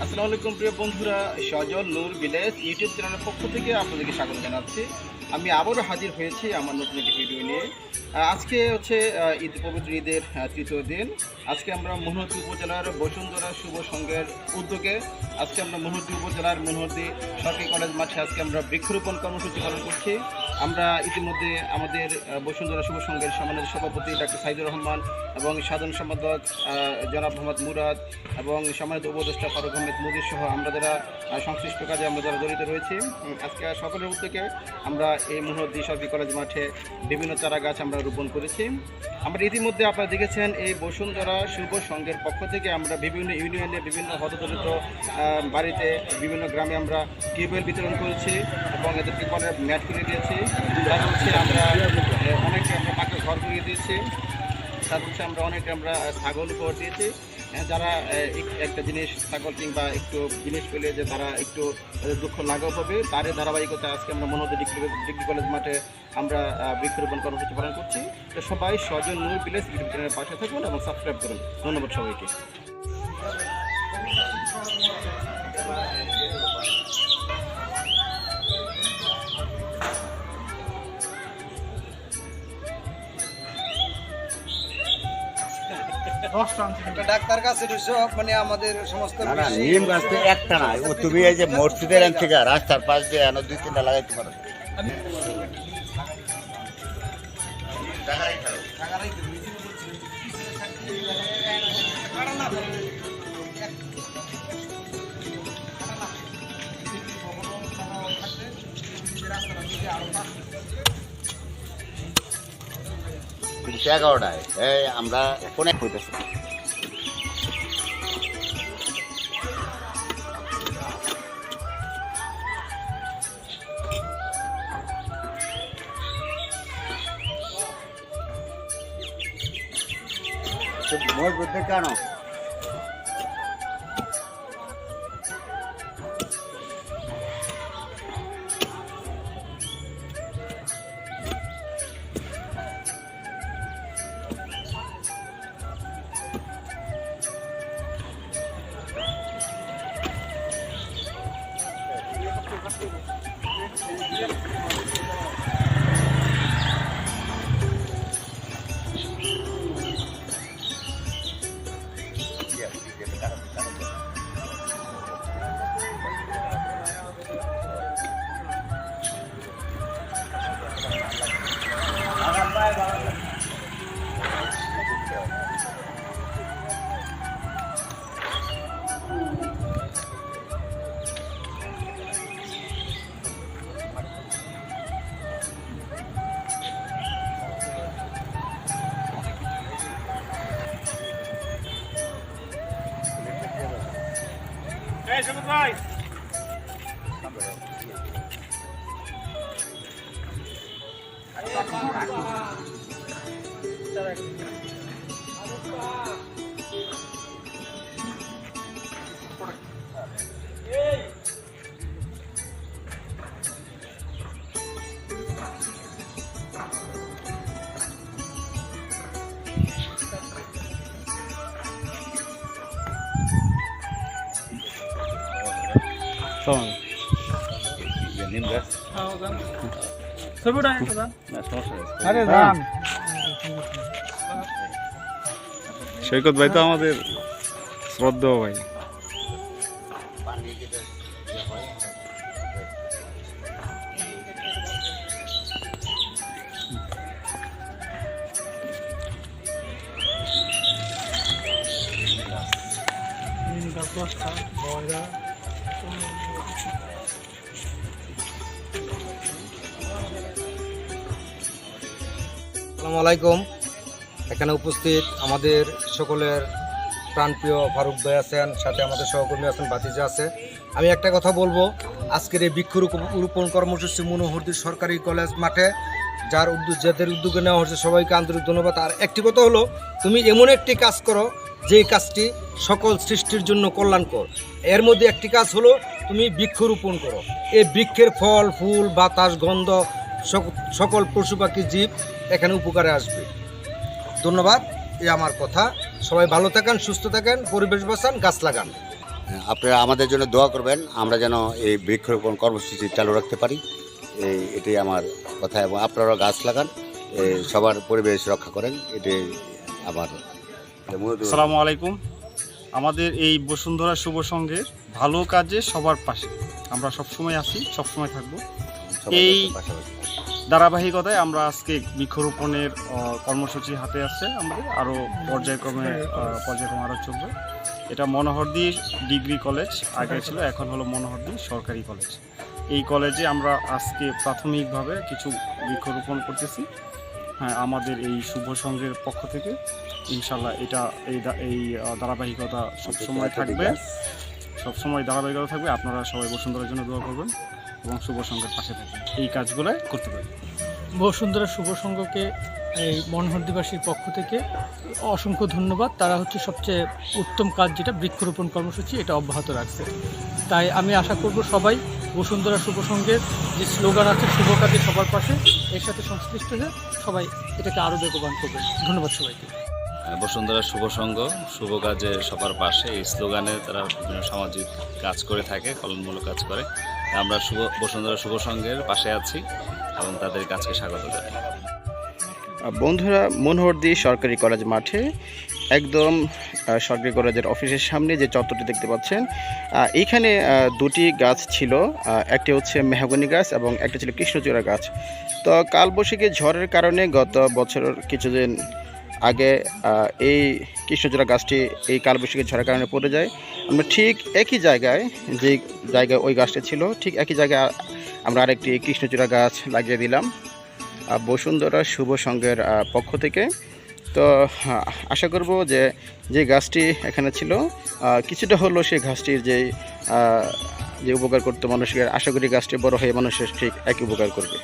আসসালামু আলাইকুম প্রিয় বন্ধুরা, সজল নূর ভিলেজ ইউটিউব চ্যানেলের পক্ষ থেকে আপনাদেরকে স্বাগত জানাচ্ছি। আমি আবারও হাজির হয়েছি আমার নতুন একটি ভিডিও নিয়ে। আজকে হচ্ছে পবিত্র ঈদের তৃতীয় দিন। আজকে আমরা মনোহরদী উপজেলার বসুন্ধরা শুভ সংঘের উদ্যোগে আজকে আমরা মনোহরদী উপজেলার মনোহরদী সরকারি কলেজ মাঠে আজকে আমরা বৃক্ষরোপণ কর্মসূচি পালন করছি। আমরা ইতিমধ্যে আমাদের বসুন্ধরা শুভ সংঘের সম্মানিত সভাপতি ডাক্তার সাইদুর রহমান এবং সাধারণ সম্পাদক জনাব মোহাম্মদ মুরাদ এবং সম্মানিত উপদেষ্টা ফারুক আহমেদ মুদির সহ আমরা যারা সংশ্লিষ্ট কাজে আমরা যারা জড়িত রয়েছি, আজকে সকলের উদ্যোগে আমরা এই মনোহরদী সরকারি কলেজ মাঠে বিভিন্ন চারা গাছ আমরা রোপণ করেছি। আমরা ইতিমধ্যে আপনারা দেখেছেন এই বসুন্ধরা শুভ সংঘের পক্ষ থেকে আমরা বিভিন্ন ইউনিয়নে বিভিন্ন হতদরিদ্র বাড়িতে বিভিন্ন গ্রামে আমরা টিউবওয়েল বিতরণ করেছি এবং এদেরকে কলের ম্যাট করে দিয়েছি। তার হচ্ছে আমরা অনেকে আমরা পাকা ঘর করিয়ে দিয়েছি। তার হচ্ছে আমরা অনেকে আমরা ছাগল উপহার দিয়েছি। যারা একটা জিনিস ছাগল কিংবা একটু জিনিস পেলে যে তারা একটু দুঃখ লাঘব হবে, তারই ধারাবাহিকতা আজকে আমরা মনোহরদী ডিগ্রি কলেজ মাঠে আমরা বৃক্ষরোপণ কর্মসূচি পালন করছি। তো সবাই সজল নূর ভিলেজ ইউটিউব চ্যানেলের পাশে থাকুন এবং সাবস্ক্রাইব করুন। ধন্যবাদ সবাইকে। ডাক্তার কাছে মানে আমাদের সমস্ত নিম গাছ তো একটা না, ও তুমি এই যে মসজিদের থেকে রাস্তার পাশ দিয়ে এনে 2-3টা লাগাইতে পারো। তিনশো 11টায় এই আমরা কোনে হইতেছি মোট বুদ্ধি কেন ভাই নিম গাছ সৈকত ভাই তো আমাদের শ্রদ্ধেয় ভাই। আসসালামু আলাইকুম। এখানে উপস্থিত আমাদের সকলের প্রাণপ্রিয় ফারুক ভাই আছেন, সাথে আমাদের সহকর্মী আছেন, বাতিজা আছে। আমি একটা কথা বলবো, আজকের এই বৃক্ষরোপণ কর্মসূচি মনোহরদী সরকারি কলেজ মাঠে যাদের উদ্যোগে নেওয়া হচ্ছে সবাইকে আন্তরিক ধন্যবাদ। আর একটি কথা হলো, তুমি এমন একটি কাজ করো যেই কাজটি সকল সৃষ্টির জন্য কল্যাণকর। এর মধ্যে একটি কাজ হলো তুমি বৃক্ষরোপণ করো। এই বৃক্ষের ফল ফুল বাতাস গন্ধ সকল পশু পাখি জীব এখানে উপকারে আসবে। ধন্যবাদ। এই আমার কথা। সবাই ভালো থাকেন, সুস্থ থাকেন, পরিবেশ বাঁচান, গাছ লাগান। আপনারা আমাদের জন্য দোয়া করবেন, আমরা যেন এই বৃক্ষরোপণ কর্মসূচি চালু রাখতে পারি, এটাই আমার কথা। এবং আপনারা গাছ লাগান, সবার পরিবেশ রক্ষা করেন, এটাই আমার আসসালামু আলাইকুম। আমাদের এই বসুন্ধরা শুভ সংঘের ভালো কাজে সবার পাশে আমরা সবসময় আছি, সবসময় থাকবো। এই ধারাবাহিকতায় আমরা আজকে বৃক্ষরোপণের কর্মসূচি হাতে আসছে আমাদের, আরও পর্যায়ক্রমে আরও চলবে। এটা মনোহরদী ডিগ্রি কলেজ আগে ছিল, এখন হলো মনোহরদী সরকারি কলেজ। এই কলেজে আমরা আজকে প্রাথমিকভাবে কিছু বৃক্ষরোপণ করতেছি। হ্যাঁ, আমাদের এই শুভ সংঘের পক্ষ থেকে ইনশাল্লাহ এটা এই ধারাবাহিকতা সবসময় থাকবে, ধারাবাহিকতা থাকবে। আপনারা সবাই বসুন্ধরার জন্য দোয়া করবেন এবং শুভ সংঘের পাশে থাকবেন, এই কাজগুলো করতে পারবেন। বসুন্ধরা শুভ সংঘকে এই মনোহরদীবাসীর পক্ষ থেকে অসংখ্য ধন্যবাদ। তারা হচ্ছে সবচেয়ে উত্তম কাজ, যেটা বৃক্ষরোপণ কর্মসূচি, এটা অব্যাহত রাখছে। তাই আমি আশা করব সবাই বসুন্ধরা শুভ সংঘের যে স্লোগান আছে, শুভ কাজে সবার পাশে, এর সাথে সংশ্লিষ্ট হয়ে সবাই এটাকে আরও বেগবান করবে। ধন্যবাদ সবাইকে। বসুন্ধরা শুভ সংঘ শুভ কাজে সবার পাশে, এই স্লোগানে তারা বিভিন্ন সামাজিক কাজ করে থাকে, কল্যাণমূলক কাজ করে। আমরা বসুন্ধরা শুভ সংঘের পাশে আছি এবং তাদের কাজকে স্বাগত জানাই। বন্ধুরা, মনোহরদী সরকারি কলেজ মাঠে একদম সরকারি কলেজের অফিসের সামনে যে চত্বরটি দেখতে পাচ্ছেন, এইখানে দুটি গাছ ছিল। একটি হচ্ছে মেহগনি গাছ এবং একটা ছিল কৃষ্ণচূড়া গাছ। তো কালবৈশাখী ঝড়ের কারণে গত বছরের কিছুদিন আগে এই কৃষ্ণচূড়া গাছটি এই কালবৈশাখী ঝড়ের কারণে পড়ে যায়। আমরা ঠিক একই জায়গায়, যে জায়গায় ওই গাছটি ছিল, ঠিক একই জায়গায় আমরা আরেকটি কৃষ্ণচূড়া গাছ লাগিয়ে দিলাম বসুন্ধরা শুভ সংঘের পক্ষ থেকে। তো আশা করব যে গাছটি এখানে ছিল, কিছুটা হলো সেই গাছটির যে উপকার করতো মানুষকে, আশা করি গাছটি বড় হয়ে মানুষের ঠিক একই উপকার করবে।